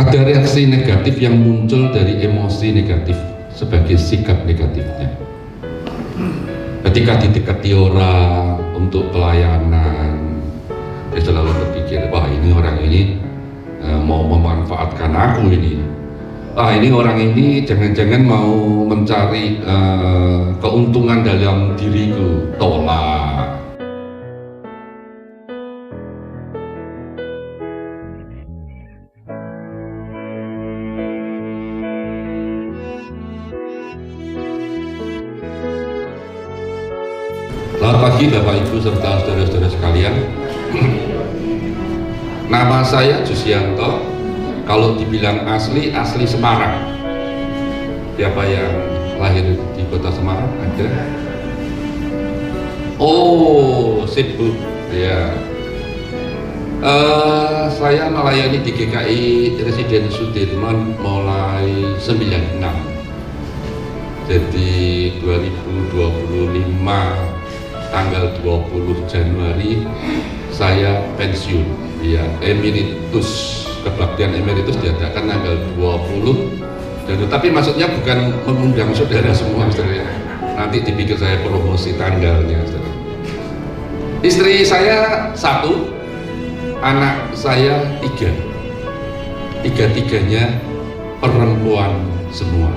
ada reaksi negatif yang muncul dari emosi negatif sebagai sikap negatifnya. Ketika didekati orang untuk pelayanan, dia selalu berpikir, wah ini orang ini mau memanfaatkan aku ini. Ini orang ini jangan-jangan mau mencari keuntungan dalam diriku. Tolak. Selamat pagi Bapak Ibu serta saudara-saudara sekalian. Nama saya Jusyanto. Kalau dibilang asli Semarang. Siapa yang lahir di kota Semarang? Ada? Oh, sip Bu. Ya. Saya melayani di GKI Residen Sudirman mulai 96. Jadi 2025 tanggal 20 Januari saya pensiun, ya, emeritus. Kebaktian emeritus diadakan tanggal 20 dan tapi maksudnya bukan mengundang saudara semua, saudara. Nanti dipikir saya promosi tanggalnya, saudara. Istri saya 1, anak saya 3. Tiga-tiganya perempuan semua.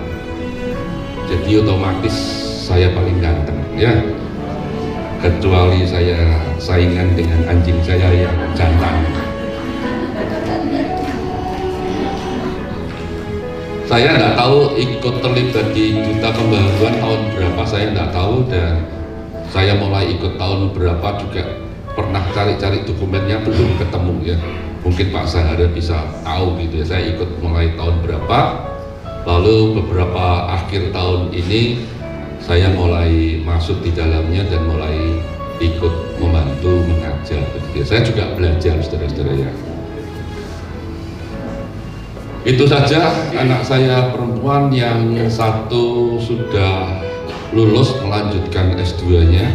Jadi otomatis saya paling ganteng, ya. Kecuali saya saingan dengan anjing saya yang jantan. Saya nggak tahu ikut terlibat di Duta Pembaharuan tahun berapa, saya nggak tahu, dan saya mulai ikut tahun berapa juga pernah cari-cari dokumennya belum ketemu, ya. Mungkin Pak Sahara bisa tahu gitu, ya. Saya ikut mulai tahun berapa, lalu beberapa akhir tahun ini saya mulai masuk di dalamnya dan mulai ikut membantu mengajar. Saya juga belajar, saudara-saudara, ya. Itu saja. Anak saya perempuan yang 1 sudah lulus melanjutkan S2-nya,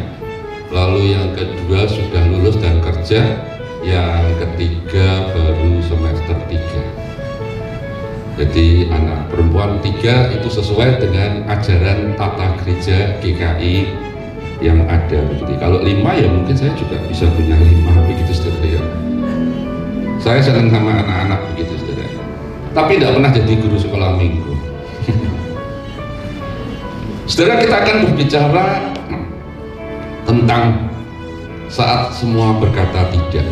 lalu yang kedua sudah lulus dan kerja, yang ketiga baru semester 3. Jadi anak perempuan 3 itu sesuai dengan ajaran tata gereja GKI yang ada begitu. Kalau 5 ya mungkin saya juga bisa punya 5 begitu, saudara. Saya senang sama anak-anak begitu, saudara. Tapi tidak pernah jadi guru sekolah minggu. Saudara, kita akan berbicara tentang saat semua berkata tidak.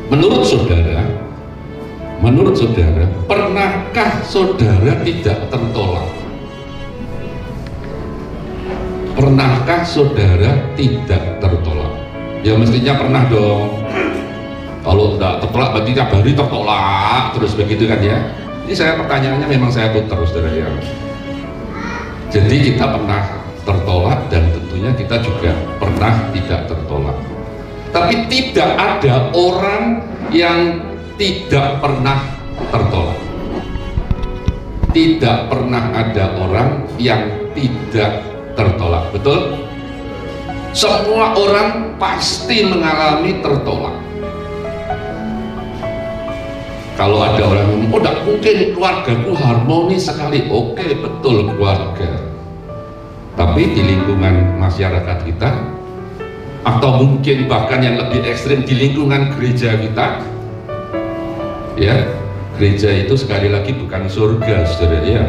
Menurut saudara, pernahkah saudara tidak tertolak? Pernahkah saudara tidak tertolak? Ya mestinya pernah dong. Kalau tidak tertolak berarti tiap hari tertolak terus begitu kan, ya. Ini saya pertanyaannya memang saya putar, saudara, ya. Jadi kita pernah tertolak dan tentunya kita juga pernah tidak tertolak. Tapi tidak ada orang yang tidak pernah tertolak. Tidak pernah ada orang yang tidak tertolak, betul? Semua orang pasti mengalami tertolak. Kalau ada orang ngomong, oh tidak mungkin keluargaku harmonis sekali. Oke, betul, keluarga. Tapi di lingkungan masyarakat kita, atau mungkin bahkan yang lebih ekstrim di lingkungan gereja kita, ya, gereja itu sekali lagi bukan surga, saudara, ya.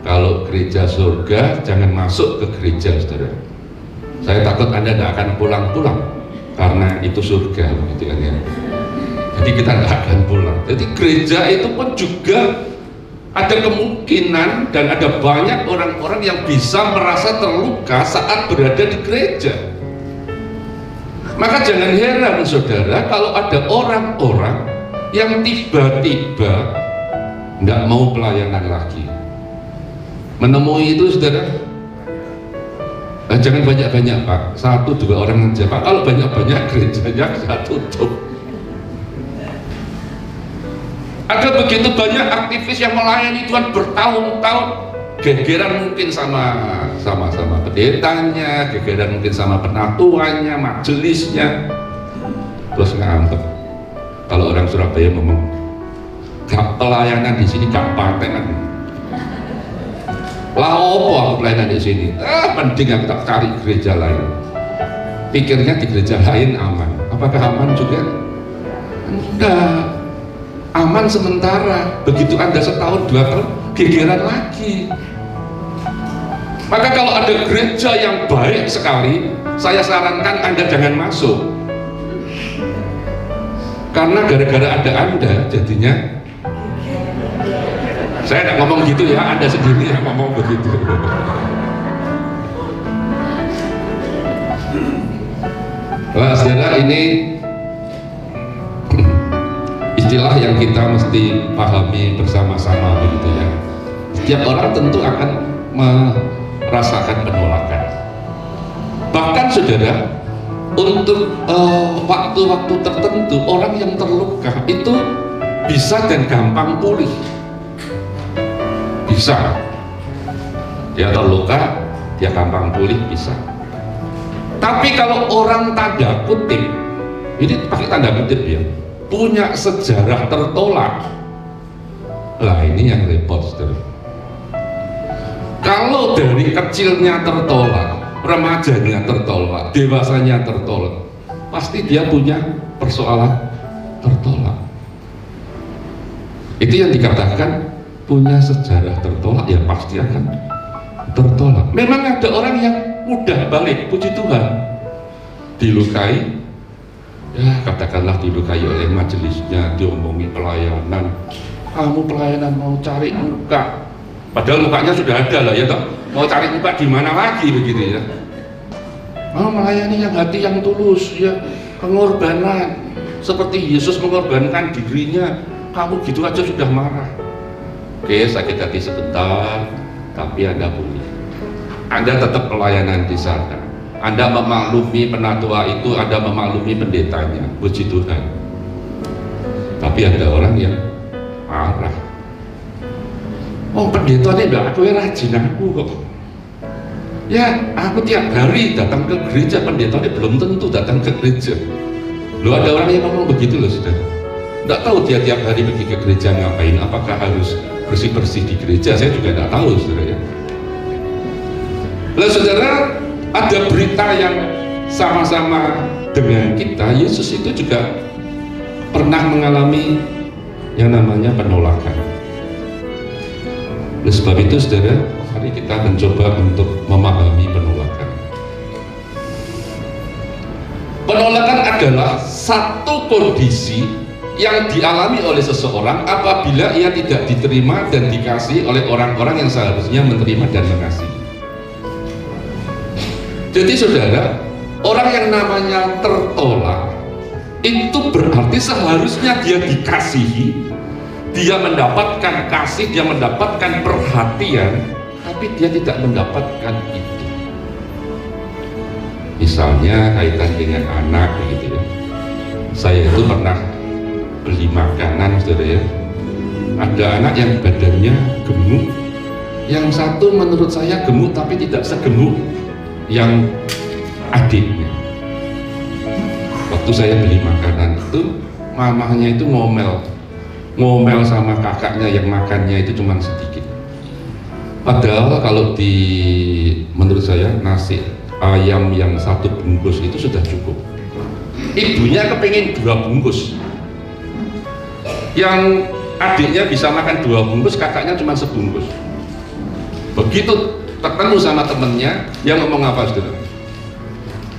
Kalau gereja surga, jangan masuk ke gereja, saudara. Saya takut Anda tidak akan pulang-pulang karena itu surga, gitu kan, ya. Jadi kita tidak akan pulang. Jadi gereja itu pun juga ada kemungkinan dan ada banyak orang-orang yang bisa merasa terluka saat berada di gereja. Maka jangan heran, saudara, kalau ada orang-orang yang tiba-tiba nggak mau pelayanan lagi. Menemui itu, saudara, jangan banyak-banyak, Pak. 1-2 orang aja, Pak. Kalau banyak-banyak gerejanya saya tutup. Ada begitu banyak aktivis yang melayani Tuhan bertahun-tahun, gegeran mungkin sama pendetanya, gegeran mungkin sama penatuannya, majelisnya, terus ngambek. Kalau orang Surabaya ngomong, gak pelayanan di sini gak paten. Lah opo aku pelayanan di sini? Penting aku tak cari gereja lain. Pikirnya di gereja lain aman. Apakah aman juga? Enggak. Aman sementara. Begitu Anda setahun 2 tahun, gegeran lagi. Maka kalau ada gereja yang baik sekali, saya sarankan Anda jangan masuk. Karena gara-gara ada Anda, jadinya saya tidak ngomong gitu ya, Anda sendiri yang ngomong begitu. Nah, saudara, ini istilah yang kita mesti pahami bersama-sama begitu ya. Setiap orang tentu akan merasakan penolakan. Bahkan saudara, untuk waktu-waktu tertentu orang yang terluka itu bisa dan gampang pulih. Bisa. Dia terluka, dia gampang pulih, bisa. Tapi kalau orang tanda kutip, ini pakai tanda kutip ya, punya sejarah tertolak, lah ini yang repot saudara. Kalau dari kecilnya tertolak, remajanya tertolak, dewasanya tertolak, pasti dia punya persoalan tertolak. Itu yang dikatakan punya sejarah tertolak, ya pasti akan tertolak. Memang ada orang yang mudah balik, puji Tuhan, dilukai, ya katakanlah dilukai oleh majelisnya, diomongi pelayanan, kamu pelayanan mau cari muka, padahal mukanya sudah ada lah ya toh, mau cari muka di mana lagi begitu ya. Mau melayani yang hati yang tulus ya, pengorbanan seperti Yesus mengorbankan dirinya, kamu gitu aja sudah marah. Oke, sakit hati sebentar, tapi Anda pulih. Anda tetap pelayanan di sana. Anda memaklumi penatua itu, Anda memaklumi pendetanya, puji Tuhan. Tapi ada orang yang marah. Oh, pendeta ini enggak, aku rajin aku kok. Ya, aku tiap hari datang ke gereja, pendeta ini belum tentu datang ke gereja. Loh, ada orang yang ngomong begitu loh, saudara. Enggak tahu dia tiap hari pergi ke gereja ngapain, apakah harus bersih-bersih di gereja, saya juga enggak tahu, saudara ya. Lah saudara, ada berita yang sama-sama dengan kita. Yesus itu juga pernah mengalami yang namanya penolakan. Oleh sebab itu saudara, mari kita mencoba untuk memahami penolakan. Penolakan adalah satu kondisi yang dialami oleh seseorang apabila ia tidak diterima dan dikasihi oleh orang-orang yang seharusnya menerima dan mengasihi. Jadi saudara, orang yang namanya tertolak itu berarti seharusnya dia dikasihi, dia mendapatkan kasih, dia mendapatkan perhatian, tapi dia tidak mendapatkan itu. Misalnya kaitan dengan anak begitu ya. Saya itu pernah beli makanan saudara ya. Ada anak yang badannya gemuk, yang satu menurut saya gemuk tapi tidak segemuk yang adiknya. Waktu saya beli makanan itu, mamahnya itu ngomel sama kakaknya yang makannya itu cuma sedikit. Padahal kalau menurut saya nasi ayam yang 1 bungkus itu sudah cukup. Ibunya kepingin 2 bungkus. Yang adiknya bisa makan 2 bungkus, kakaknya cuma sebungkus. Begitu ketemu sama temennya, yang ngomong apa saudara?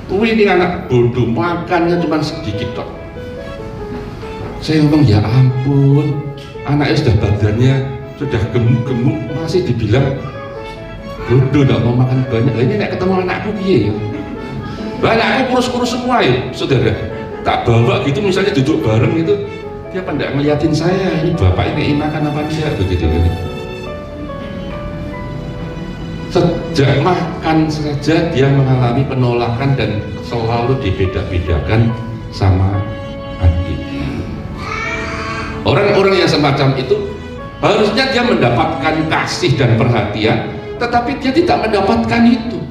Ini anak bodoh, makannya cuma sedikit tok. Saya ngomong, ya ampun, anaknya sudah badannya sudah gemuk-gemuk, masih dibilang bodoh, gak mau makan banyak. Ini nek ketemu anakku piye ya? Anakku kurus-kurus semua ya saudara. Tak bawa gitu, misalnya duduk bareng itu, dia pada ngeliatin saya, ini bapak ini makan apa enggak begitu gitu. Sejak makan saja dia mengalami penolakan dan selalu dibeda-bedakan sama adiknya. Orang-orang yang semacam itu harusnya dia mendapatkan kasih dan perhatian, tetapi dia tidak mendapatkan itu.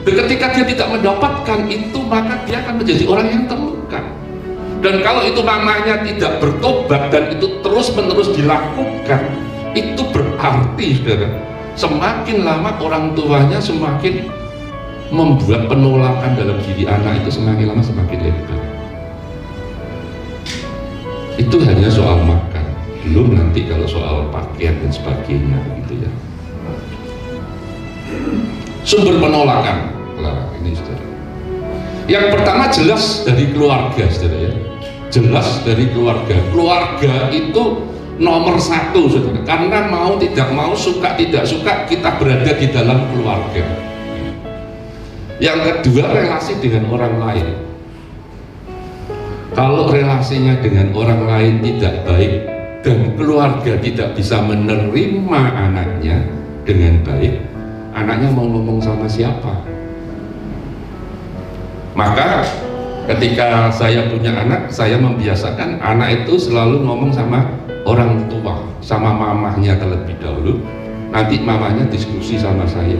Dan ketika dia tidak mendapatkan itu, maka dia akan menjadi orang yang terluka. Dan kalau itu mamanya tidak bertobat dan itu terus-menerus dilakukan, itu berarti saudara, semakin lama orang tuanya semakin membuat penolakan dalam diri anak itu semakin lama semakin lebar. Itu hanya soal makan, belum nanti kalau soal pakaian dan sebagainya gitu ya. Sumber penolakan, nah, ini saudara. Yang pertama jelas dari keluarga saudara ya. Jelas dari keluarga. Keluarga itu nomor satu saudara, karena mau tidak mau, suka tidak suka, kita berada di dalam keluarga. Yang kedua, relasi dengan orang lain. Kalau relasinya dengan orang lain tidak baik dan keluarga tidak bisa menerima anaknya dengan baik, anaknya mau ngomong sama siapa? Maka ketika saya punya anak, saya membiasakan anak itu selalu ngomong sama orang tua, sama mamahnya terlebih dahulu, nanti mamanya diskusi sama saya.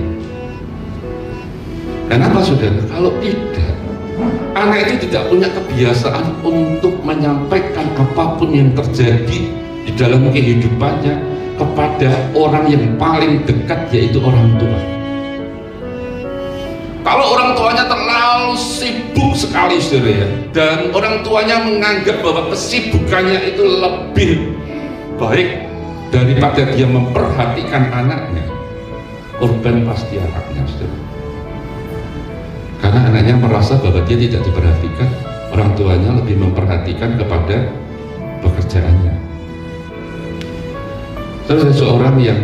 Kenapa saudara? Kalau tidak, anak itu tidak punya kebiasaan untuk menyampaikan apapun yang terjadi di dalam kehidupannya kepada orang yang paling dekat, yaitu orang tua. Kalau orang tuanya terlalu sibuk sekali saudara ya, dan orang tuanya menganggap bahwa kesibukannya itu lebih baik daripada dia memperhatikan anaknya, korban pasti anaknya saudara. Karena anaknya merasa bahwa dia tidak diperhatikan, orang tuanya lebih memperhatikan kepada pekerjaannya. Terus ada seorang yang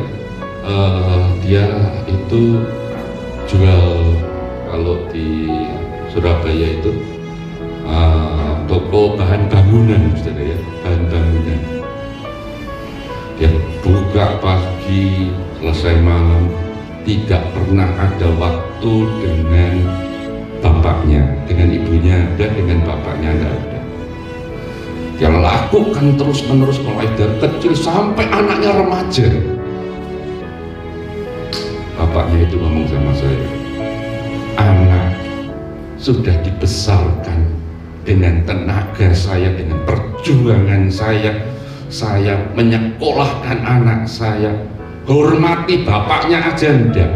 dia itu jual, kalau di Surabaya itu toko bahan bangunan saudara ya, bahan bangunan. Dia buka pagi selesai malam, tidak pernah ada waktu dengan bapaknya, dengan ibunya ada, dengan bapaknya tidak ada. Dia lakukan terus-menerus mulai dari kecil sampai anaknya remaja. Bapaknya itu ngomong sama saya, anak sudah dibesarkan dengan tenaga saya, dengan perjuangan saya menyekolahkan anak saya, hormati bapaknya aja enggak.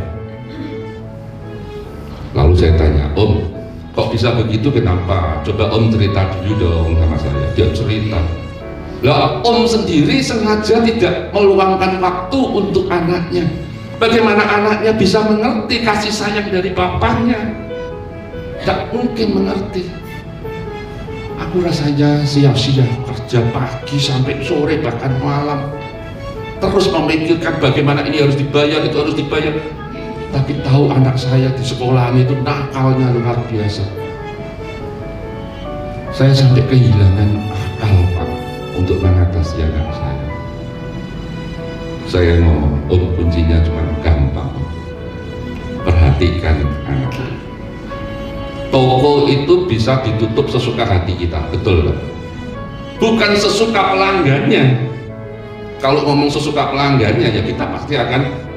Lalu saya tanya, Om, kok bisa begitu, kenapa? Coba Om cerita dulu dong sama saya. Dia cerita, lah Om sendiri sengaja tidak meluangkan waktu untuk anaknya. Bagaimana anaknya bisa mengerti kasih sayang dari bapaknya? Tak mungkin mengerti. Aku rasanya sia-sia kerja pagi sampai sore bahkan malam, terus memikirkan bagaimana ini harus dibayar, itu harus dibayar. Tapi tahu anak saya di sekolahan itu nakalnya luar biasa. Saya sampai kehilangan akal Pak untuk mengatasi anak saya. Saya ngomong, Om, kuncinya cuma gampang, perhatikan anak. Toko itu bisa ditutup sesuka hati kita, betul Pak? Bukan sesuka pelanggannya. Kalau ngomong sesuka pelanggannya ya kita pasti akan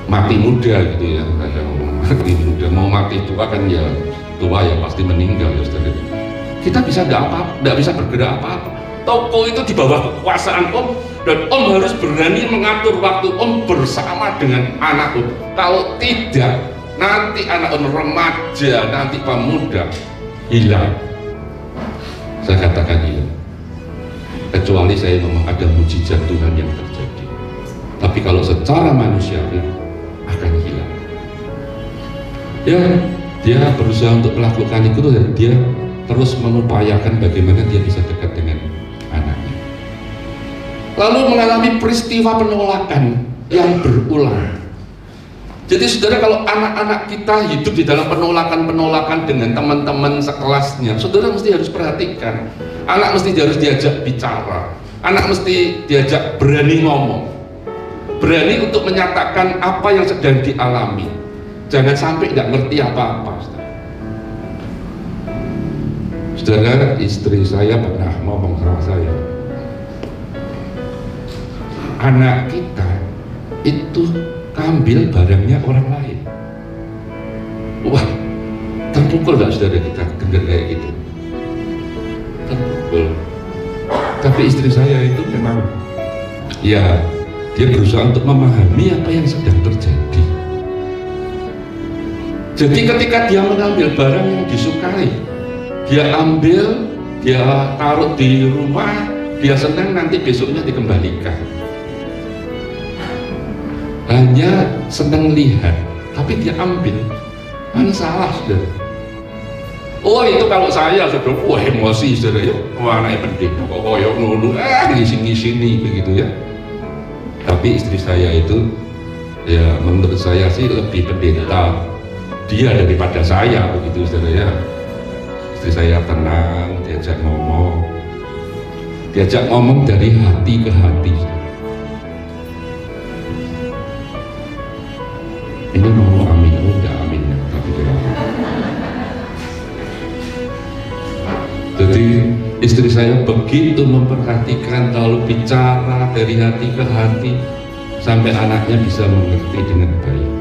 mati muda gitu ya, ada ngomong mati muda, mau mati tua kan ya tua ya pasti meninggal ya saudara. Kita bisa tidak bisa bergerak apa-apa. Toko itu di bawah kekuasaan Om, dan Om harus berani mengatur waktu Om bersama dengan anak Om. Kalau tidak, nanti anak Om remaja, nanti pemuda hilang. Saya katakan hilang. Kecuali saya ngomong ada mujizat Tuhan yang terjadi. Tapi kalau secara manusiawi akan hilang. Ya, dia berusaha untuk melakukan itu dan dia terus mengupayakan bagaimana dia bisa dekat dengan anaknya. Lalu mengalami peristiwa penolakan yang berulang. Jadi saudara, kalau anak-anak kita hidup di dalam penolakan-penolakan dengan teman-teman sekelasnya, saudara mesti harus perhatikan. Anak mesti harus diajak bicara, anak mesti diajak berani ngomong, berani untuk menyatakan apa yang sedang dialami. Jangan sampai nggak ngerti apa-apa. Saudara, istri saya pernah ngomong sama saya, anak kita itu ambil barangnya orang lain. Wah, terpukul nggak saudara kita dengar kayak gitu? Terpukul. Tapi istri saya itu memang, ya dia berusaha untuk memahami apa yang sedang terjadi. Jadi ketika dia mengambil barang yang disukai, dia ambil, dia taruh di rumah, dia senang, nanti besoknya dikembalikan. Hanya senang lihat, tapi dia ambil, kan salah saudara. Oh itu kalau saya saudara, wah emosi saudara, yuk, wah anaknya pendeta kok koyok nulu, ngisi-ngisini begitu ya. Tapi istri saya itu, ya menurut saya sih lebih pendeta dia daripada saya begitu saudara ya. Istri saya tenang, diajak ngomong dari hati ke hati. Ini ngomong amin, udah amin ya, tapi jadi istri saya begitu memperhatikan, lalu bicara dari hati ke hati sampai anaknya bisa mengerti dengan baik.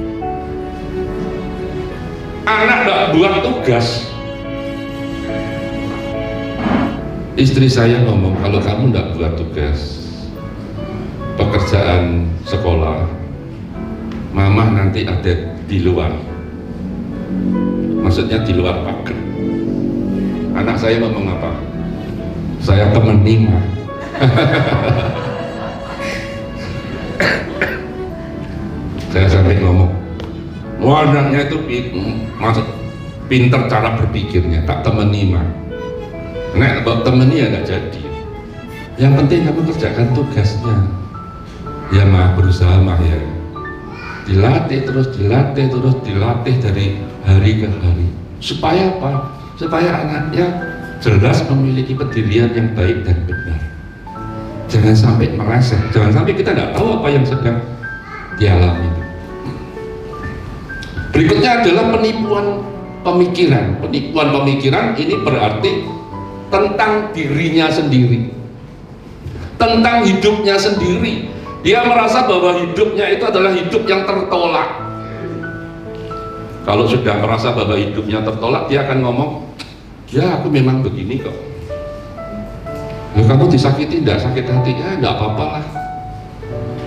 Anak gak buat tugas, istri saya ngomong, kalau kamu gak buat tugas pekerjaan sekolah, mama nanti ada di luar, maksudnya di luar pagar. Anak saya ngomong apa? Saya temani mah. Saya sampai ngomong, wah anaknya itu maksud pinter cara berpikirnya, tak temani mah. Nek bawa temani ya nggak jadi. Yang penting kamu kerjakan tugasnya. Ya mah berusaha mah ya. Dilatih terus dari hari ke hari. Supaya apa? Supaya anaknya jelas memiliki pendirian yang baik dan benar. Jangan sampai meleset, jangan sampai kita nggak tahu apa yang sedang dialami. Berikutnya adalah penipuan pemikiran. Penipuan pemikiran ini berarti tentang dirinya sendiri, tentang hidupnya sendiri. Dia merasa bahwa hidupnya itu adalah hidup yang tertolak. Kalau sudah merasa bahwa hidupnya tertolak, dia akan ngomong, ya aku memang begini kok. Ya, kamu disakiti, tidak sakit hati, ya tidak apa-apa lah.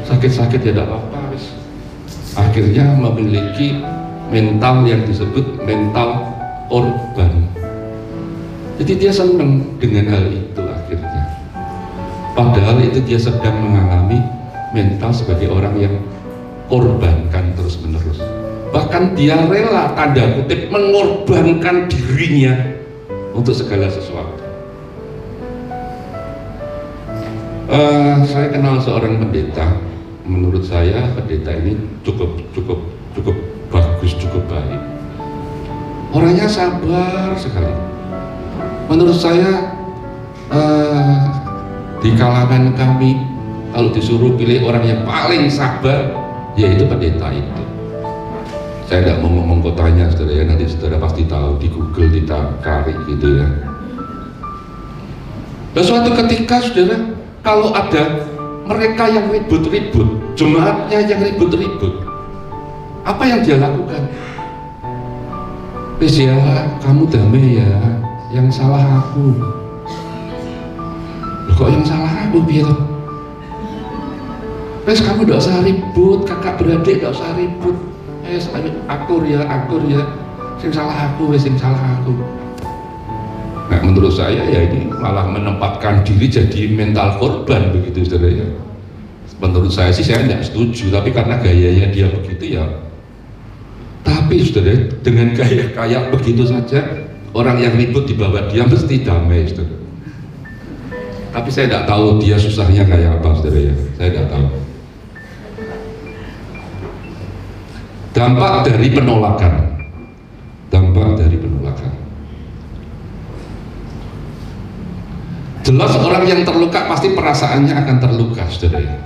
Sakit-sakit ya tidak apa-apa. Akhirnya memiliki mental yang disebut mental korban. Jadi dia senang dengan hal itu akhirnya. Padahal itu dia sedang mengalami mental sebagai orang yang korbankan terus-menerus. Bahkan dia rela tanda kutip mengorbankan dirinya untuk segala sesuatu. Saya kenal seorang pendeta. Menurut saya pendeta ini cukup bagus, cukup baik. Orangnya sabar sekali. Menurut saya di kalangan kami, kalau disuruh pilih orang yang paling sabar, yaitu pendeta itu. Saya tidak mau ngomong kotanya saudara ya, nanti saudara pasti tahu, di Google kita cari gitu ya. Dan suatu ketika saudara, kalau ada mereka yang ribut-ribut, jemaatnya yang ribut-ribut, apa yang dia lakukan? Wis ya, kamu damai ya, yang salah aku. Loh, kok yang salah aku biar? Wis kamu tidak usah ribut, kakak beradik tidak usah ribut. Akur ya, sing salah aku, sing salah aku. Nah, menurut saya ya ini malah menempatkan diri jadi mental korban begitu saudara ya. Menurut saya sih saya tidak setuju, tapi karena gayanya dia begitu ya. Tapi saudara, dengan gaya kayak begitu saja orang yang ribut di bawah dia mesti damai saudara. Tapi saya tidak tahu dia susahnya kayak apa saudara ya, saya tidak tahu. Dampak dari penolakan, jelas orang yang terluka pasti perasaannya akan terluka saudara ya.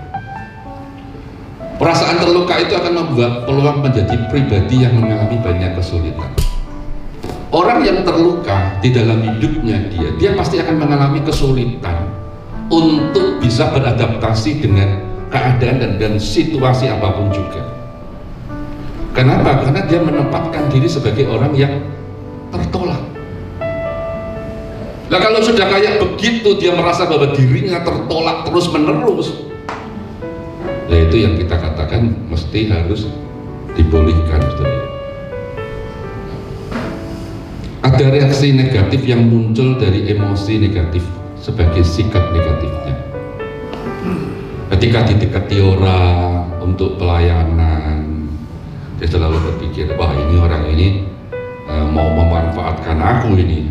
Perasaan terluka itu akan membuat peluang menjadi pribadi yang mengalami banyak kesulitan. Orang yang terluka di dalam hidupnya dia pasti akan mengalami kesulitan untuk bisa beradaptasi dengan keadaan dan situasi apapun juga. Kenapa? Karena dia menempatkan diri sebagai orang yang Nah kalau sudah kayak begitu, dia merasa bahwa dirinya tertolak terus menerus, ya itu yang kita katakan mesti harus dipulihkan. Ada reaksi negatif yang muncul dari emosi negatif sebagai sikap negatifnya. Ketika didekati orang untuk pelayanan, dia selalu berpikir, wah ini orang ini mau memanfaatkan aku ini.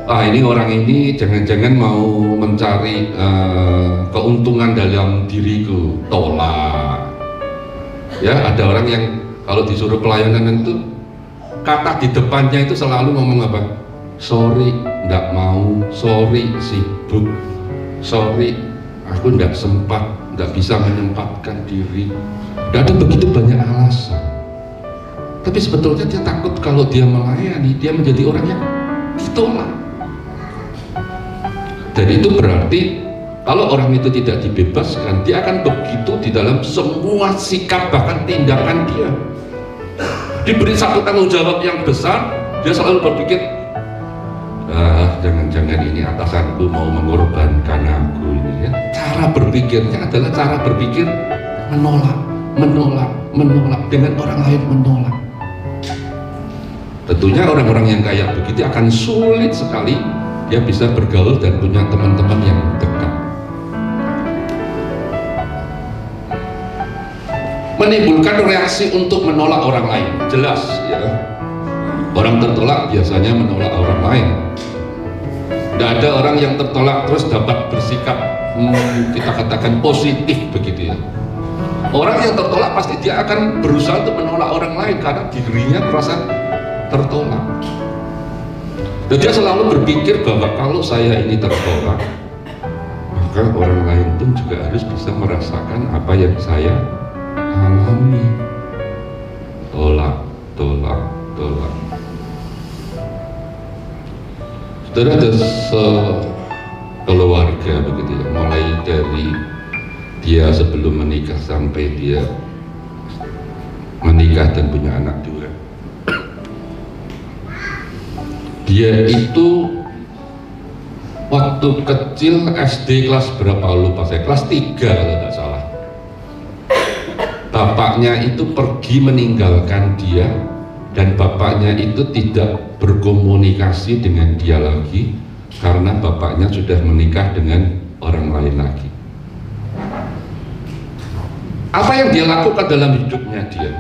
Ini orang ini jangan-jangan mau mencari keuntungan dalam diriku. Tolak. Ya, ada orang yang kalau disuruh pelayanan itu kata di depannya itu selalu ngomong apa? Sorry, nggak mau. Sorry, sibuk. Sorry, aku nggak sempat, nggak bisa menyempatkan diri. Dan ada begitu banyak alasan. Tapi sebetulnya dia takut kalau dia melayani, dia menjadi orang yang ditolak. Dan itu berarti kalau orang itu tidak dibebaskan, dia akan begitu di dalam semua sikap bahkan tindakan dia. Diberi satu tanggung jawab yang besar, dia selalu berpikir, jangan-jangan ini atasanku mau mengorbankan aku ini ya. Cara berpikirnya adalah cara berpikir menolak dengan orang lain menolak. Tentunya orang-orang yang kayak begitu akan sulit sekali dia bisa bergaul dan punya teman-teman yang dekat. Menimbulkan reaksi untuk menolak orang lain, jelas ya. Orang tertolak biasanya menolak orang lain. Tidak ada orang yang tertolak terus dapat bersikap kita katakan positif begitu ya. Orang yang tertolak pasti dia akan berusaha untuk menolak orang lain karena dirinya merasa tertolak. Dan dia selalu berpikir bahwa kalau saya ini tertolak, maka orang lain pun juga harus bisa merasakan apa yang saya alami. Tolak. Saudara, ada keluarga begitu ya, mulai dari dia sebelum menikah sampai dia menikah dan punya anak dua. Dia itu waktu kecil SD kelas berapa lupa saya, kelas 3 kalau tidak salah. Bapaknya itu pergi meninggalkan dia dan bapaknya itu tidak berkomunikasi dengan dia lagi karena bapaknya sudah menikah dengan orang lain lagi. Apa yang dia lakukan dalam hidupnya dia?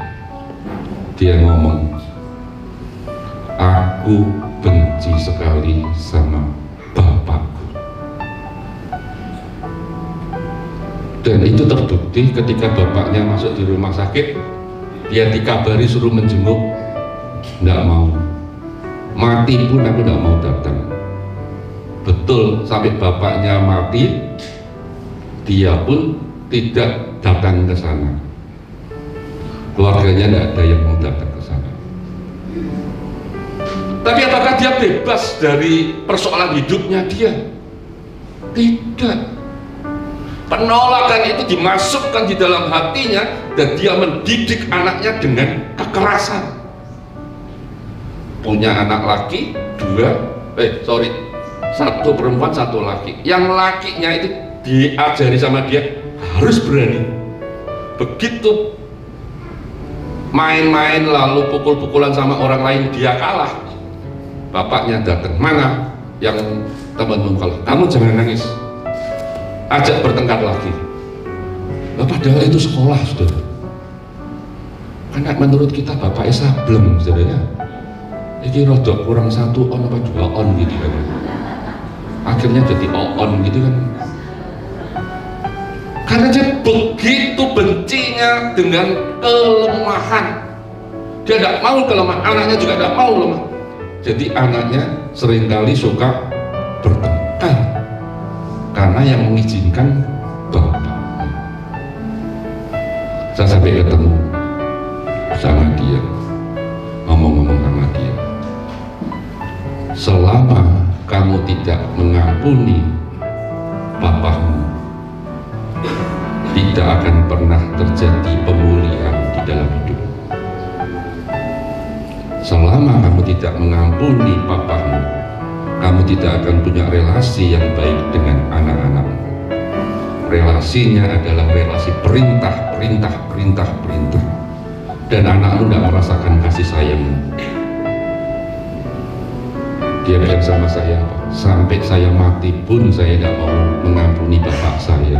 Dia ngomong, aku benci sekali sama bapakku. Dan itu terbukti ketika bapaknya masuk di rumah sakit, dia dikabari suruh menjenguk, nggak mau. Mati pun aku nggak mau datang. Betul, sampai bapaknya mati, dia pun tidak datang ke sana. Keluarganya nggak ada yang mau datang ke sana. Tapi apakah dia bebas dari persoalan hidupnya dia? Tidak. Penolakan itu dimasukkan di dalam hatinya dan dia mendidik anaknya dengan kekerasan. Punya anak laki satu perempuan satu laki. Yang lakinya itu diajari sama dia harus berani. Begitu main-main lalu pukul-pukulan sama orang lain dia kalah, bapaknya datang, mana yang temanmu kalah, kamu jangan nangis, ajak bertengkar lagi. Padahal itu sekolah, saudara. Karena menurut kita bapaknya sableng, saudara. Ini rodok kurang 1 on apa 2 on gitu kan. Akhirnya jadi on gitu kan. Karena dia begitu bencinya dengan kelemahan. Dia tidak mau kelemah, anaknya juga tidak mau lemah. Jadi anaknya seringkali suka bertengkar karena yang mengizinkan bapak. Saya sampai ketemu sama dia, ngomong-ngomong sama dia, selama kamu tidak mengampuni papamu, tidak akan pernah terjadi pemulihan di dalam hidup. Selama kamu tidak mengampuni papamu, kamu tidak akan punya relasi yang baik dengan anak-anakmu. Relasinya adalah relasi perintah. Dan anakmu tidak merasakan kasih sayangmu. Dia bilang sama saya, sampai saya mati pun saya tidak mau mengampuni bapak saya.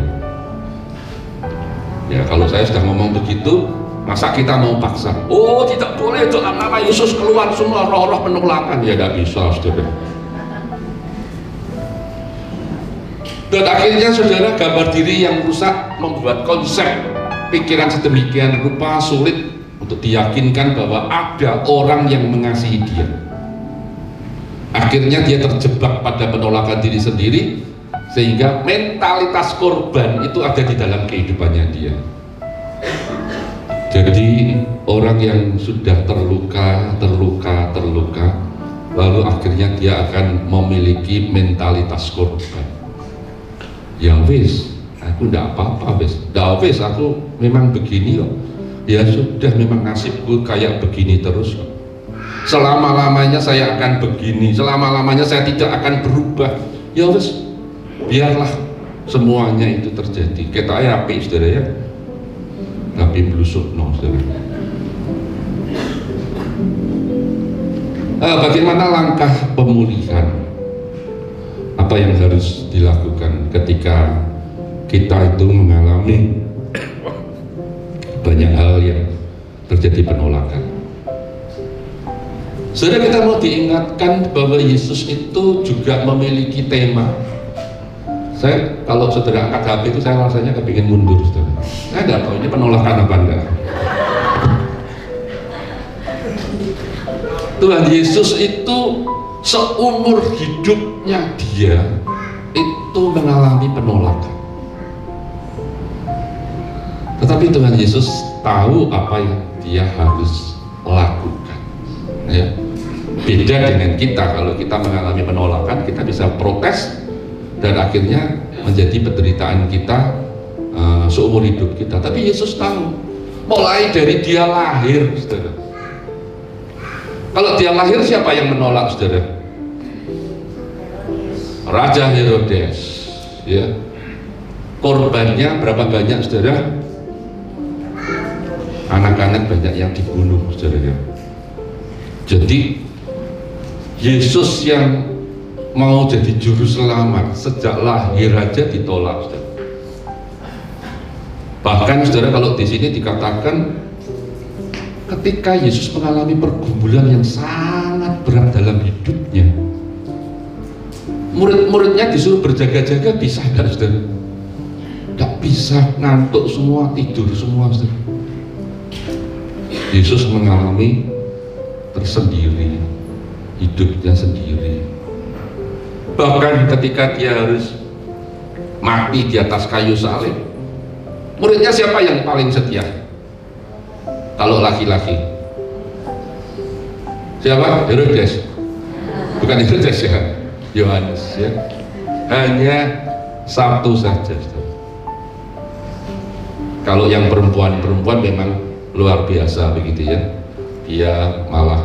Ya, kalau saya sudah ngomong begitu, masa kita mau paksa? Oh, tidak boleh, dalam nama Yesus keluar semua roh-roh penolakan. Ya tidak bisa, saudara. Dan akhirnya saudara, gambar diri yang rusak membuat konsep pikiran sedemikian rupa sulit untuk diyakinkan bahwa ada orang yang mengasihi dia. Akhirnya dia terjebak pada penolakan diri sendiri, sehingga mentalitas korban itu ada di dalam kehidupannya dia. Jadi orang yang sudah terluka, lalu akhirnya dia akan memiliki mentalitas korban. Ya wis, aku ndak apa-apa wis, aku memang begini kok. Ya sudah, memang nasibku kayak begini terus. Selama-lamanya saya akan begini, selama-lamanya saya tidak akan berubah. Ya wis, biarlah semuanya itu terjadi. Kita api, saudara ya. Tapi melusuk no, saudara. Bagaimana langkah pemulihan? Apa yang harus dilakukan ketika kita itu mengalami banyak hal yang terjadi penolakan? Saudara, kita mau diingatkan bahwa Yesus itu juga memiliki tema. Saya kalau saudara angkat HP itu saya rasanya kepingin mundur, saudara. Saya nggak tahu ini penolakan apa enggak. Tuhan Yesus itu seumur hidupnya dia itu mengalami penolakan. Tetapi Tuhan Yesus tahu apa yang dia harus lakukan. Ya. Beda dengan kita, kalau kita mengalami penolakan, kita bisa protes dan akhirnya menjadi penderitaan kita seumur hidup kita. Tapi Yesus tahu, mulai dari dia lahir, saudara. Kalau dia lahir, siapa yang menolak, saudara? Raja Herodes, ya. Korbannya berapa banyak, saudara? Anak-anak banyak yang dibunuh, saudara. Jadi Yesus yang mau jadi juru selamat sejak lahir aja ditolak, saudara. Bahkan, saudara, kalau di sini dikatakan ketika Yesus mengalami pergumulan yang sangat berat dalam hidupnya, murid-muridnya disuruh berjaga-jaga, bisa nggak, saudara? Nggak bisa, ngantuk semua, tidur semua, saudara. Yesus mengalami tersendiri, hidupnya sendiri. Bahkan ketika dia harus mati di atas kayu salib, muridnya siapa yang paling setia? Kalau laki-laki, siapa? Herodes. Bukan Herodes ya, Yohanes ya. Hanya satu saja. Kalau yang perempuan memang luar biasa begitu ya. Dia malah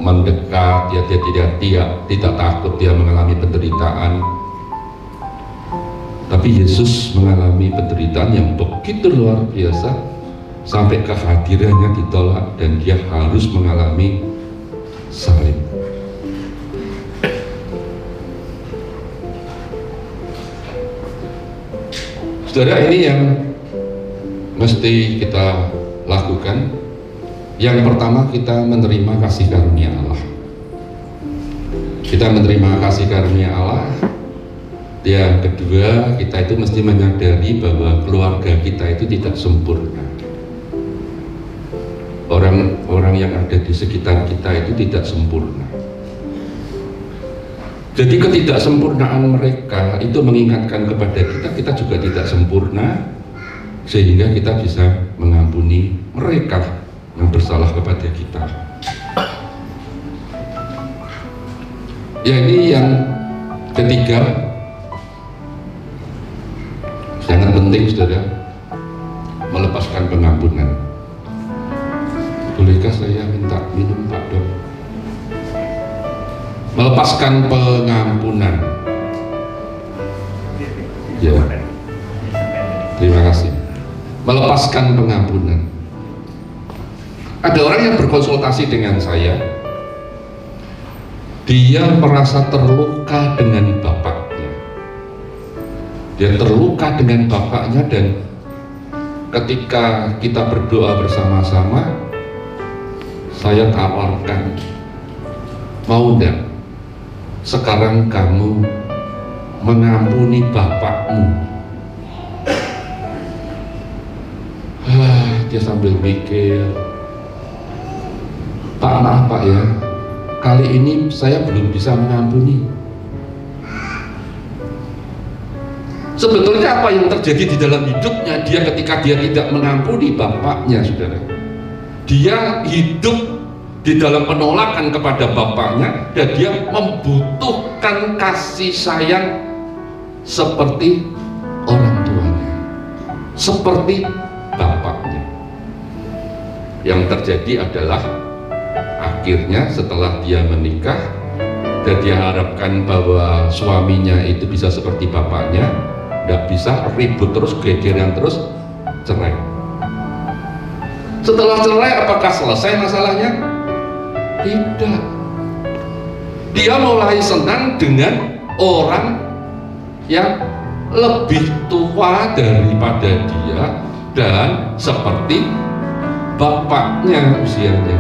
mendekat, dia tidak takut dia mengalami penderitaan. Tapi Yesus mengalami penderitaan yang begitu luar biasa, sampai kehadirannya ditolak dan dia harus mengalami salib. Saudara, ini yang mesti kita lakukan. Yang pertama, kita menerima kasih karunia Allah. Kita menerima kasih karunia Allah. Yang kedua, kita itu mesti menyadari bahwa keluarga kita itu tidak sempurna. Orang-orang yang ada di sekitar kita itu tidak sempurna. Jadi ketidaksempurnaan mereka itu mengingatkan kepada kita juga tidak sempurna, sehingga kita bisa mengampuni mereka yang bersalah kepada kita. Ya, ini yang ketiga, sangat penting, saudara, melepaskan pengampunan. Bolehkah saya minta minum, Pak Dok? Melepaskan pengampunan. Ya, terima kasih. Melepaskan pengampunan. Ada orang yang berkonsultasi dengan saya, dia merasa terluka dengan bapaknya. Dia terluka dengan bapaknya, dan ketika kita berdoa bersama-sama, saya tawarkan, mau enggak sekarang kamu mengampuni bapakmu? Dia sambil mikir, Pak, maaf Pak ya, kali ini saya belum bisa mengampuni. Sebetulnya apa yang terjadi di dalam hidupnya dia ketika dia tidak mengampuni bapaknya, saudara? Dia hidup di dalam penolakan kepada bapaknya, dan dia membutuhkan kasih sayang seperti orang tuanya, seperti bapaknya. Yang terjadi adalah akhirnya setelah dia menikah dan dia harapkan bahwa suaminya itu bisa seperti bapaknya, tidak bisa, ribut terus, gegeran terus, cerai. Setelah cerai, apakah selesai masalahnya? Tidak. Dia mulai senang dengan orang yang lebih tua daripada dia dan seperti bapaknya usianya.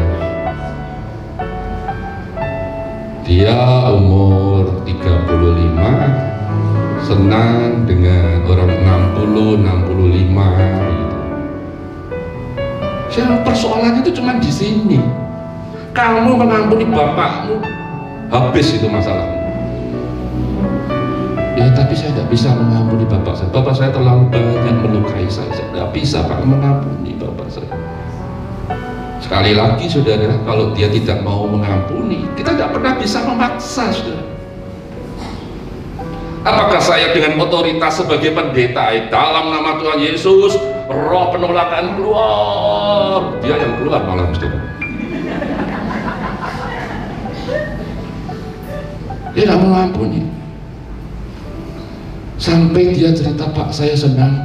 Dia umur 35, senang dengan orang 60, 65 gitu. Persoalannya itu cuma di sini. Kamu mengampuni bapakmu, habis itu masalahmu. Ya tapi saya tidak bisa mengampuni bapak saya. Bapak saya terlalu banyak melukai saya. Saya tidak bisa Pak mengampuni bapak saya. Sekali lagi saudara, kalau dia tidak mau mengampuni, kita tidak pernah bisa memaksa, saudara. Apakah saya dengan otoritas sebagai pendeta dalam nama Tuhan Yesus, roh penolakan keluar, dia yang keluar malah, saudara. Dia tidak mengampuni. Sampai dia cerita, Pak, saya senang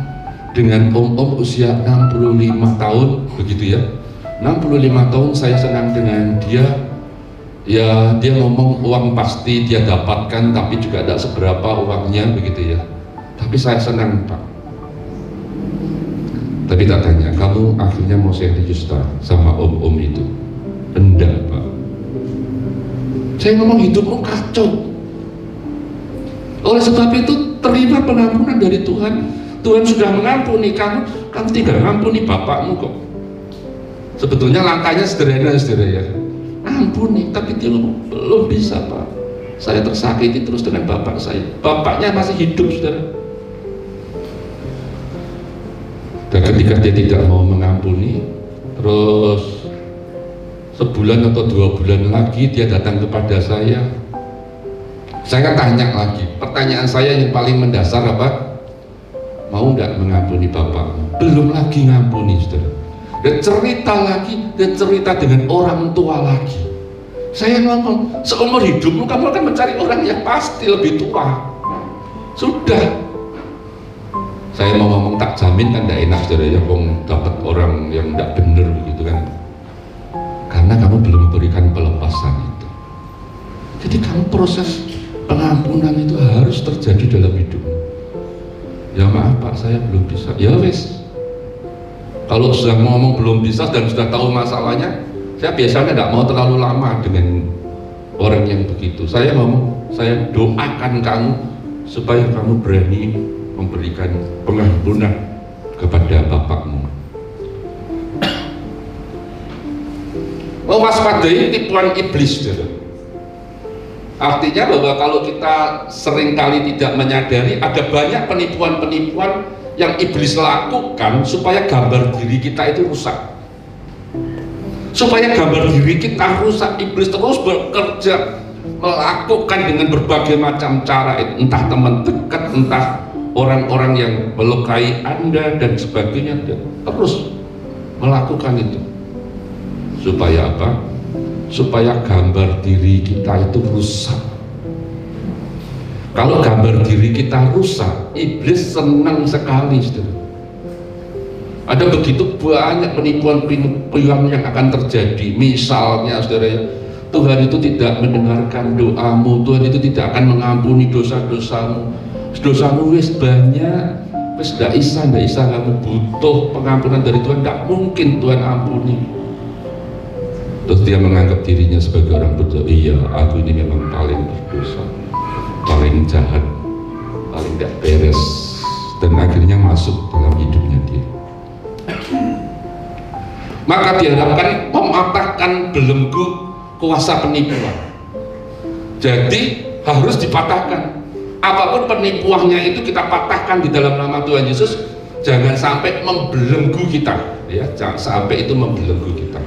dengan om-om usia 65 tahun, begitu ya. 65 tahun saya senang dengan dia. Ya, dia ngomong uang pasti dia dapatkan, tapi juga tidak seberapa uangnya, begitu ya. Tapi saya senang, Pak. Tapi tak tanya, kamu akhirnya mau serius tak sama om-om itu? Enggak, Pak. Saya ngomong hidupmu kacau. Oleh sebab itu terima pengampunan dari Tuhan. Tuhan sudah mengampuni kamu, kamu tinggal mengampuni bapakmu kok. Sebetulnya langkahnya sederhana, saudara ya. Ampuni, tapi dia belum bisa, Pak. Saya tersakiti terus dengan bapak saya. Bapaknya masih hidup, saudara. Dan ketika dia tidak mau mengampuni, terus sebulan atau 2 bulan lagi dia datang kepada saya. Saya tanya lagi, pertanyaan saya yang paling mendasar apa? Mau nggak mengampuni bapak? Belum lagi ngampuni, saudara. Dan cerita lagi, dan cerita dengan orang tua lagi. Saya ngomong, seumur hidupmu kamu akan mencari orang yang pasti lebih tua. Sudah. Saya mau ngomong tak jamin kan tidak enak, saudara ya, dapat orang yang tidak benar begitu kan. Karena kamu belum memberikan pelepasan itu. Jadi kamu proses pengampunan itu harus terjadi dalam hidupmu. Ya maaf Pak, saya belum bisa. Ya wes. Kalau sudah ngomong belum bisa dan sudah tahu masalahnya, saya biasanya tidak mau terlalu lama dengan orang yang begitu. Saya ngomong, saya doakan kamu supaya kamu berani memberikan pengampunan kepada bapakmu. Mewaspadai tipuan iblis, saudara. Artinya bahwa kalau kita seringkali tidak menyadari, ada banyak penipuan-penipuan yang iblis lakukan supaya gambar diri kita itu rusak. Supaya gambar diri kita rusak, iblis terus bekerja, melakukan dengan berbagai macam cara, entah teman dekat, entah orang-orang yang melukai Anda dan sebagainya, dia terus melakukan itu. Supaya apa? supaya gambar diri kita itu rusak. Kalau gambar diri kita rusak, iblis senang sekali, saudara. Ada begitu banyak penipuan-penipuan yang akan terjadi. Misalnya, saudara, Tuhan itu tidak mendengarkan doamu, Tuhan itu tidak akan mengampuni dosa-dosamu. Dosamu wis banyak, wis ndak isa kamu butuh pengampunan dari Tuhan, tidak mungkin Tuhan ampuni. Terus dia menganggap dirinya sebagai orang berdosa. Iya, aku ini memang paling berdosa, paling jahat, paling tidak beres, dan akhirnya masuk dalam hidupnya dia. Maka diharapkan mematahkan belenggu kuasa penipuan. Jadi harus dipatahkan. Apapun penipuannya itu kita patahkan di dalam nama Tuhan Yesus. Jangan sampai membelenggu kita, ya, jangan sampai itu membelenggu kita.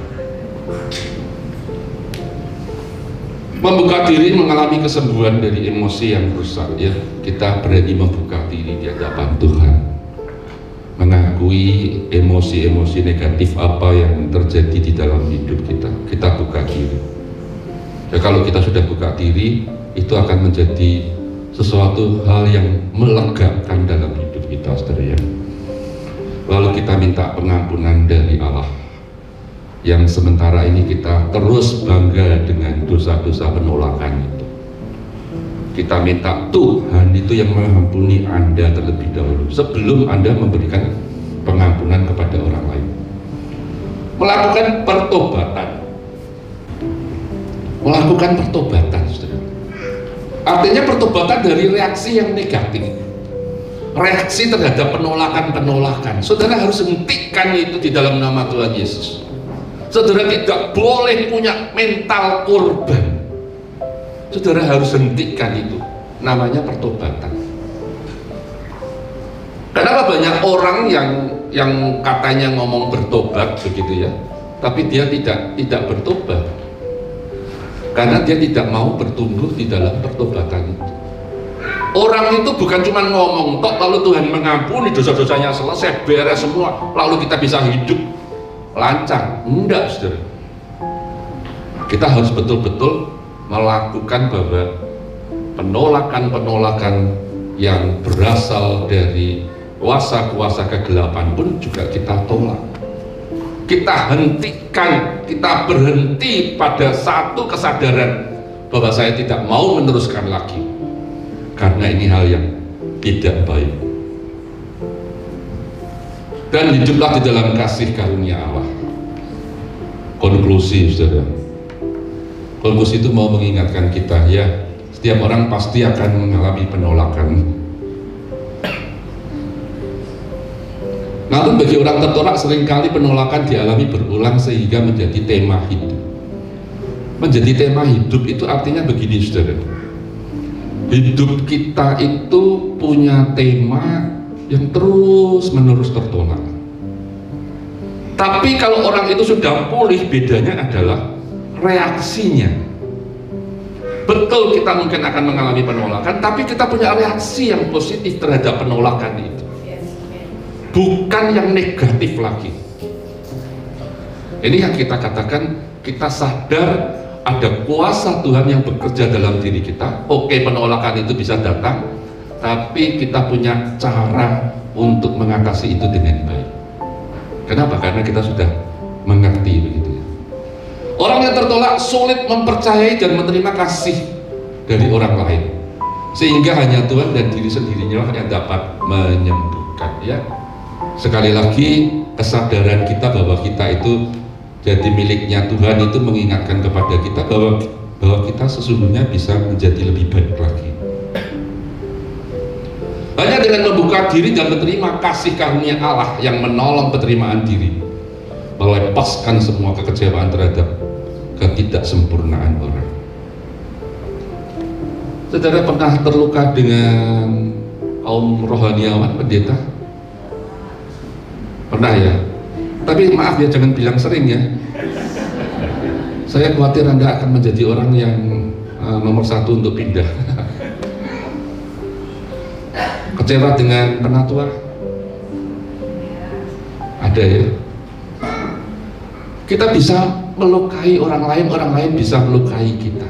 Membuka diri mengalami kesembuhan dari emosi yang rusak, ya. Kita berani membuka diri di hadapan Tuhan, mengakui emosi-emosi negatif apa yang terjadi di dalam hidup kita. Kita buka diri. Ya, kalau kita sudah buka diri, itu akan menjadi sesuatu hal yang melegakan dalam hidup kita, saudara, ya. Lalu kita minta pengampunan dari Allah, yang sementara ini kita terus bangga dengan dosa-dosa penolakan itu. Kita minta Tuhan itu yang mengampuni Anda terlebih dahulu sebelum Anda memberikan pengampunan kepada orang lain. Melakukan pertobatan. Melakukan pertobatan, saudara. Artinya pertobatan dari reaksi yang negatif, reaksi terhadap penolakan-penolakan. Saudara harus hentikan itu di dalam nama Tuhan Yesus. Saudara tidak boleh punya mental korban. Saudara harus hentikan itu. Namanya pertobatan. Kenapa banyak orang yang katanya ngomong bertobat begitu, ya, tapi dia tidak bertobat? Karena dia tidak mau bertumbuh di dalam pertobatan itu. Orang itu bukan cuma ngomong tok lalu Tuhan mengampuni dosa-dosanya selesai, beres semua, lalu kita bisa hidup lancar. Enggak, saudara. Kita harus betul-betul melakukan bahwa penolakan-penolakan yang berasal dari kuasa-kuasa kegelapan pun juga kita tolak. Kita hentikan, kita berhenti pada satu kesadaran bahwa saya tidak mau meneruskan lagi, karena ini hal yang tidak baik. Dan hiduplah di dalam kasih karunia Allah. Konklusi, saudara. Konklusi itu mau mengingatkan kita, ya, setiap orang pasti akan mengalami penolakan. Namun bagi orang tertolak seringkali penolakan dialami berulang sehingga menjadi tema hidup. Menjadi tema hidup itu artinya begini, saudara. Hidup kita itu punya tema yang terus-menerus tertolak. Tapi kalau orang itu sudah pulih, bedanya adalah reaksinya. Betul, kita mungkin akan mengalami penolakan, tapi kita punya reaksi yang positif terhadap penolakan itu, bukan yang negatif lagi. Ini yang kita katakan, kita sadar ada kuasa Tuhan yang bekerja dalam diri kita. Oke, penolakan itu bisa datang, tapi kita punya cara untuk mengatasi itu dengan baik. Kenapa? Karena kita sudah mengerti, begitu ya. Orang yang tertolak sulit mempercayai dan menerima kasih dari orang lain, sehingga hanya Tuhan dan diri sendirinya yang dapat menyembuhkan, ya. Sekali lagi, kesadaran kita bahwa kita itu jadi miliknya Tuhan itu mengingatkan kepada kita bahwa kita sesungguhnya bisa menjadi lebih baik lagi. Hanya dengan membuka diri dan menerima kasih karunia Allah yang menolong penerimaan diri, melepaskan semua kekecewaan terhadap ketidaksempurnaan orang. Saudara pernah terluka dengan kaum rohaniawan, pendeta? Pernah, ya? Tapi maaf ya, jangan bilang sering, ya. Saya khawatir Anda akan menjadi orang yang nomor satu untuk pindah. Kecewa dengan penatua? Ada, ya? Kita bisa melukai orang lain bisa melukai kita.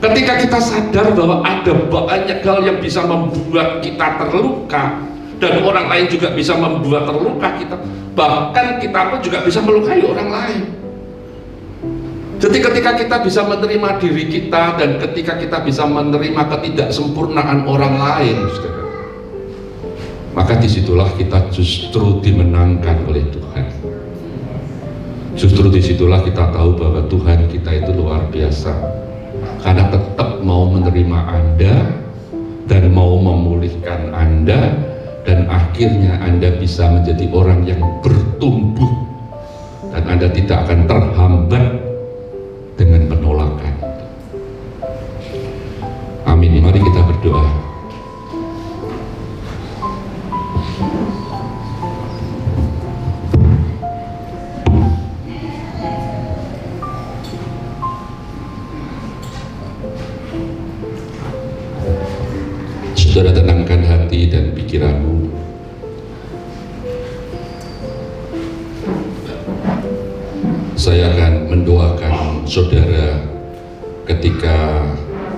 Ketika kita sadar bahwa ada banyak hal yang bisa membuat kita terluka, dan orang lain juga bisa membuat terluka kita, bahkan kita pun juga bisa melukai orang lain. Jadi ketika kita bisa menerima diri kita, dan ketika kita bisa menerima ketidaksempurnaan orang lain, saudara, maka disitulah kita justru dimenangkan oleh Tuhan. Justru disitulah kita tahu bahwa Tuhan kita itu luar biasa, karena tetap mau menerima Anda dan mau memulihkan Anda, dan akhirnya Anda bisa menjadi orang yang bertumbuh, dan Anda tidak akan terhambat dengan penolakan. Amin. Mari kita berdoa. Saudara, tenangkan hati dan pikiranmu. Saya akan mendoakan saudara ketika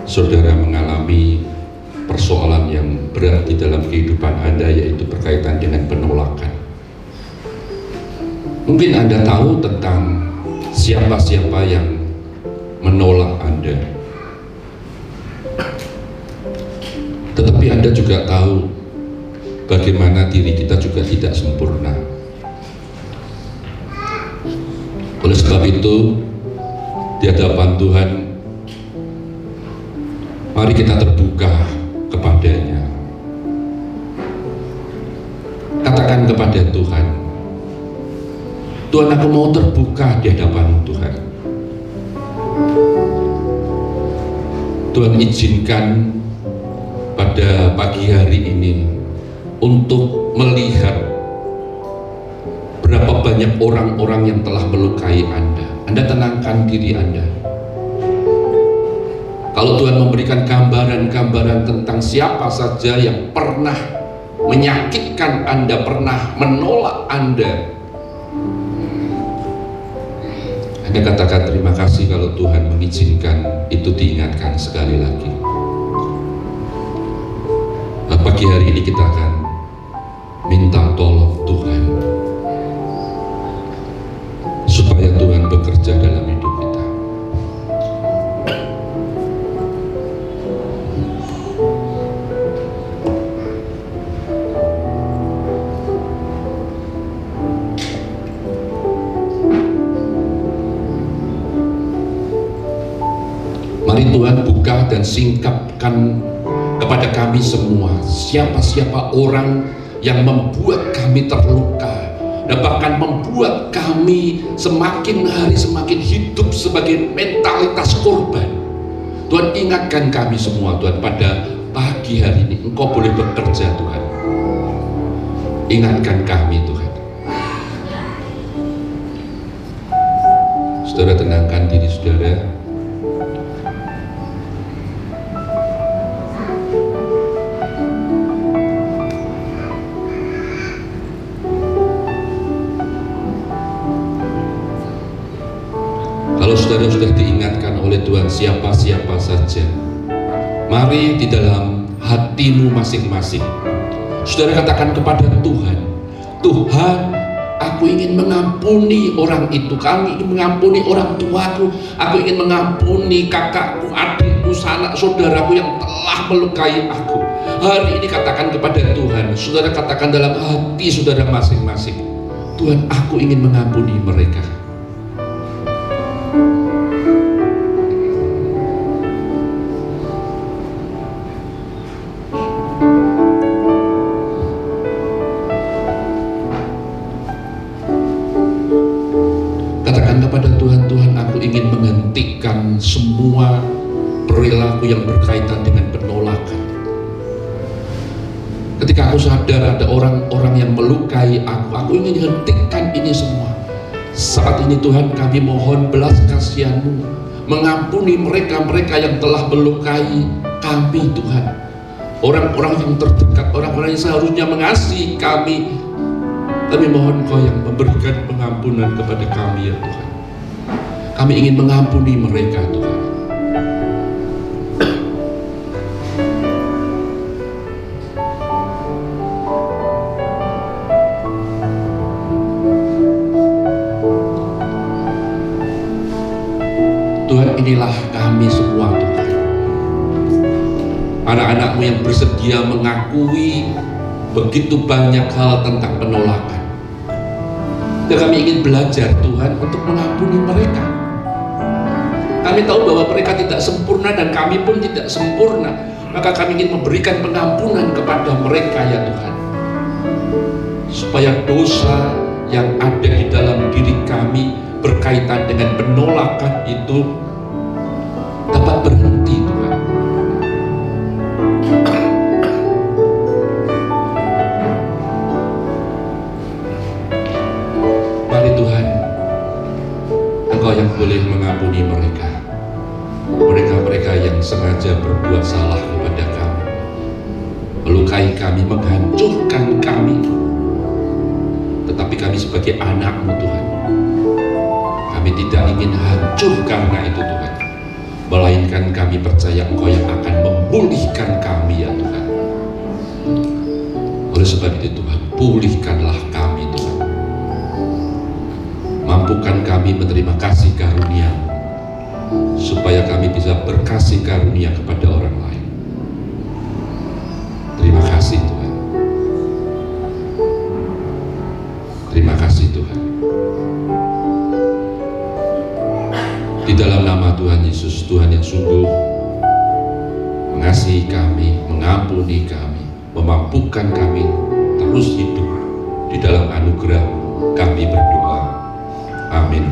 saudara mengalami persoalan yang berat di dalam kehidupan Anda, yaitu berkaitan dengan penolakan. Mungkin Anda tahu tentang siapa-siapa yang menolak Anda, tetapi Anda juga tahu bagaimana diri kita juga tidak sempurna. Oleh sebab itu, di hadapan Tuhan, mari kita terbuka kepadanya. Katakan kepada Tuhan, Tuhan, aku mau terbuka di hadapan Tuhan. Tuhan, izinkan pada pagi hari ini untuk melihat berapa banyak orang-orang yang telah melukai Anda. Anda tenangkan diri Anda. Kalau Tuhan memberikan gambaran-gambaran tentang siapa saja yang pernah menyakitkan Anda, pernah menolak Anda, Anda katakan terima kasih kalau Tuhan mengizinkan itu diingatkan sekali lagi. Pagi hari ini kita akan minta tolong Tuhan, supaya Tuhan bekerja dalam hidup kita. Mari Tuhan buka dan singkapkan kepada kami semua siapa-siapa orang yang membuat kami terluka, dan bahkan membuat kami semakin hari semakin hidup sebagai mentalitas korban. Tuhan, ingatkan kami semua Tuhan, pada pagi hari ini Engkau boleh bekerja Tuhan. Ingatkan kami Tuhan. Saudara, tenangkan diri saudara. Kalau saudara sudah diingatkan oleh Tuhan siapa-siapa saja, mari di dalam hatimu masing-masing, saudara katakan kepada Tuhan, Tuhan, aku ingin mengampuni orang itu, kami ingin mengampuni orang tuaku, aku ingin mengampuni kakakku, adikku, sanak saudaraku yang telah melukai aku. Hari ini katakan kepada Tuhan, saudara katakan dalam hati saudara masing-masing, Tuhan, aku ingin mengampuni mereka. Kepada Tuhan, Tuhan, aku ingin menghentikan semua perilaku yang berkaitan dengan penolakan. Ketika aku sadar ada orang-orang yang melukai aku ingin hentikan ini semua. Saat ini Tuhan, kami mohon belas kasihan-Mu, mengampuni mereka-mereka yang telah melukai kami Tuhan. Orang-orang yang terdekat, orang-orang yang seharusnya mengasihi kami, Kami mohon Engkau yang memberikan pengampunan kepada kami ya Tuhan. Kami ingin mengampuni mereka Tuhan. Tuhan, inilah kami semua Tuhan, anak-anak-Mu yang bersedia mengakui begitu banyak hal tentang penolakan. Dan kami ingin belajar Tuhan untuk mengampuni mereka. Kami tahu bahwa mereka tidak sempurna dan kami pun tidak sempurna, maka kami ingin memberikan pengampunan kepada mereka ya Tuhan, supaya dosa yang ada di dalam diri kami berkaitan dengan penolakan itu dapat berhenti Tuhan. Mari Tuhan, Engkau yang boleh mengampuni mereka, mereka yang sengaja berbuat salah kepada kami, melukai kami, menghancurkan kami. Tetapi kami sebagai anak-Mu Tuhan, kami tidak ingin hancur karena itu Tuhan, melainkan kami percaya Engkau yang akan memulihkan kami ya Tuhan. Oleh sebab itu Tuhan, pulihkanlah kami Tuhan. Mampukan kami menerima kasih karunia-Mu, supaya kami bisa berkasih karunia kepada orang lain. Terima kasih Tuhan. Terima kasih Tuhan. Di dalam nama Tuhan Yesus, Tuhan yang sungguh mengasihi kami, mengampuni kami, memampukan kami terus hidup di dalam anugerah, kami berdoa. Amin.